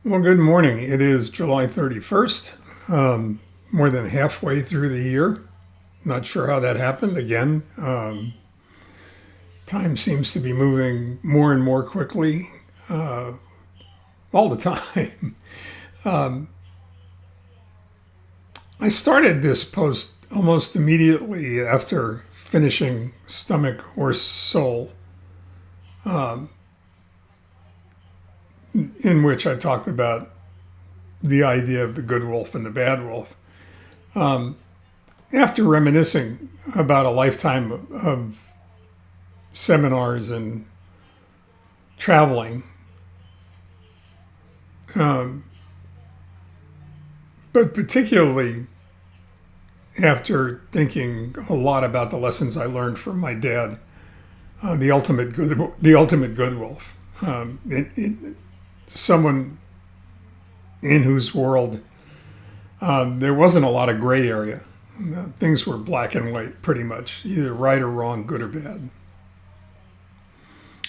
Well, good morning. It is July 31st, more than halfway through the year. Not sure how that happened. Again, time seems to be moving more and more quickly all the time. I started this post almost immediately after finishing Stomach or Soul, in which I talked about the idea of the good wolf and the bad wolf. After reminiscing about a lifetime of seminars and traveling, but particularly after thinking a lot about the lessons I learned from my dad, the ultimate good wolf, someone in whose world there wasn't a lot of gray area. Things were black and white, pretty much, either right or wrong, good or bad.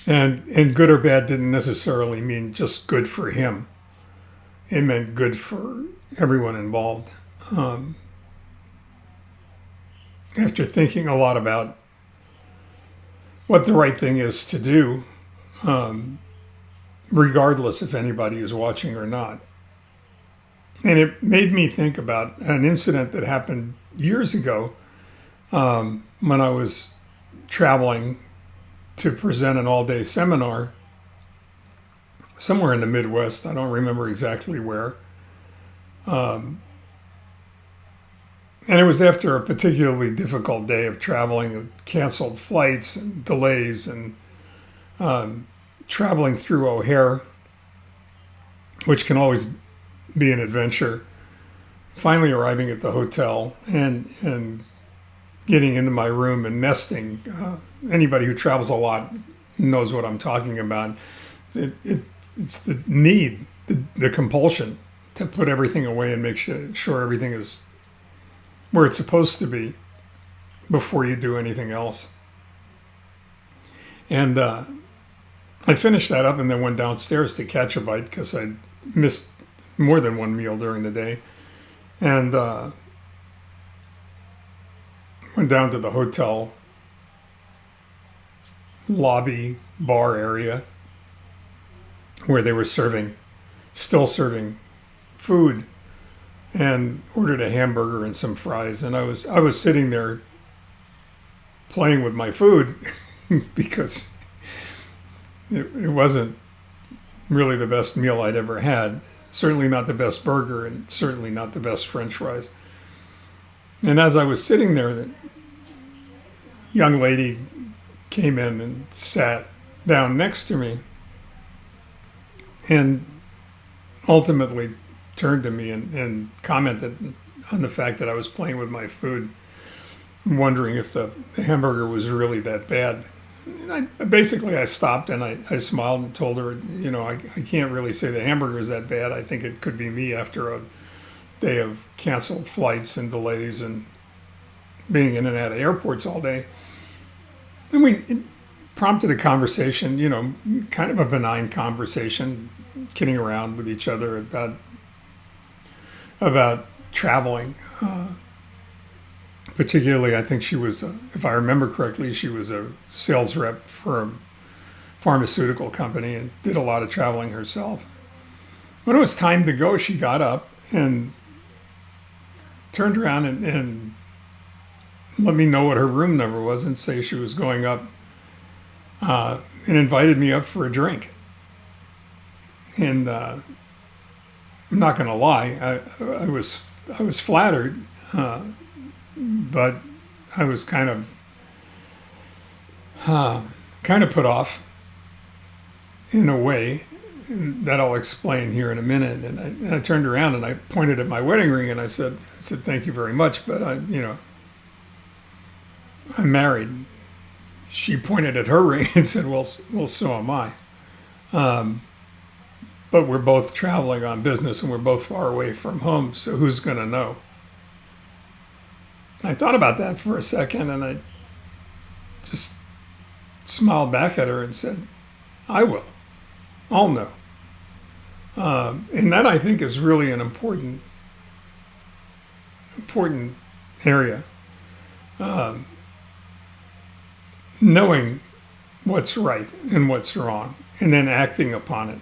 And good or bad didn't necessarily mean just good for him. It meant good for everyone involved. After thinking a lot about what the right thing is to do, regardless if anybody is watching or not. And it made me think about an incident that happened years ago when I was traveling to present an all-day seminar somewhere in the Midwest. I don't remember exactly where. And it was after a particularly difficult day of traveling, with canceled flights and delays, and traveling through O'Hare, which can always be an adventure. Finally arriving at the hotel and getting into my room and nesting. Anybody who travels a lot knows what I'm talking about. It's the need, the compulsion to put everything away and make sure everything is where it's supposed to be before you do anything else. And I finished that up and then went downstairs to catch a bite because I missed more than one meal during the day. And went down to the hotel lobby bar area where they were still serving food, and ordered a hamburger and some fries. And I was sitting there playing with my food because it wasn't really the best meal I'd ever had. Certainly not the best burger, and certainly not the best French fries. And as I was sitting there, the young lady came in and sat down next to me and ultimately turned to me and commented on the fact that I was playing with my food, wondering if the hamburger was really that bad. And I stopped and I smiled and told her, I can't really say the hamburger is that bad. I think it could be me after a day of canceled flights and delays and being in and out of airports all day. And it prompted a conversation, kind of a benign conversation, kidding around with each other about traveling. Particularly, I think she was, if I remember correctly, she was a sales rep for a pharmaceutical company and did a lot of traveling herself. When it was time to go, she got up and turned around and let me know what her room number was and say she was going up, and invited me up for a drink. And I'm not going to lie, I was flattered, but I was kind of put off in a way that I'll explain here in a minute. And I turned around and I pointed at my wedding ring and I said, thank you very much, but I'm married. She pointed at her ring and said, well, so am I. But we're both traveling on business and we're both far away from home, so who's going to know? I thought about that for a second and I just smiled back at her and said, I will. I'll know. And that, I think, is really an important area. Knowing what's right and what's wrong, and then acting upon it.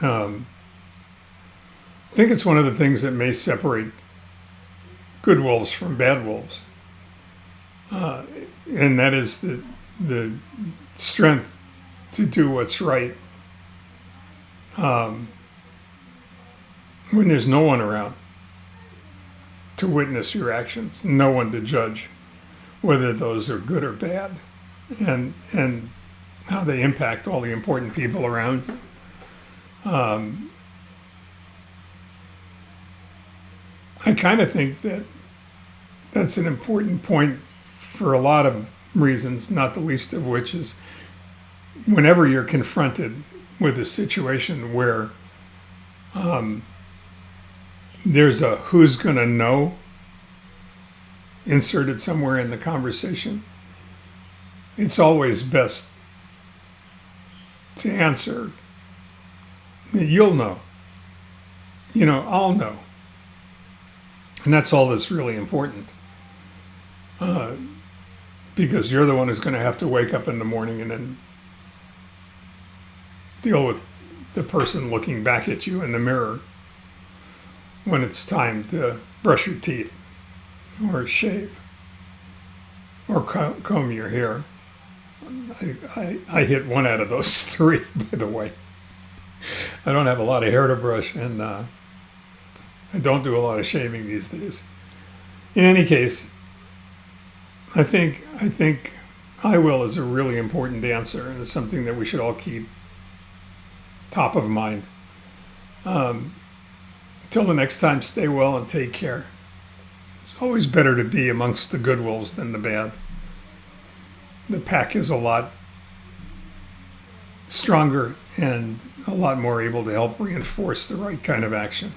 I think it's one of the things that may separate good wolves from bad wolves, and that is the strength to do what's right when there's no one around to witness your actions, no one to judge whether those are good or bad, and how they impact all the important people around. I kind of think that that's an important point for a lot of reasons, not the least of which is whenever you're confronted with a situation where there's a who's going to know inserted somewhere in the conversation, it's always best to answer, you'll know. I'll know. And that's all that's really important. Because you're the one who's going to have to wake up in the morning and then deal with the person looking back at you in the mirror when it's time to brush your teeth or shave or comb your hair. I hit one out of those three, by the way. I don't have a lot of hair to brush, and I don't do a lot of shaving these days. In any case, I think I will is a really important answer, and it's something that we should all keep top of mind. Till the next time, stay well and take care. It's always better to be amongst the good wolves than the bad. The pack is a lot stronger and a lot more able to help reinforce the right kind of action.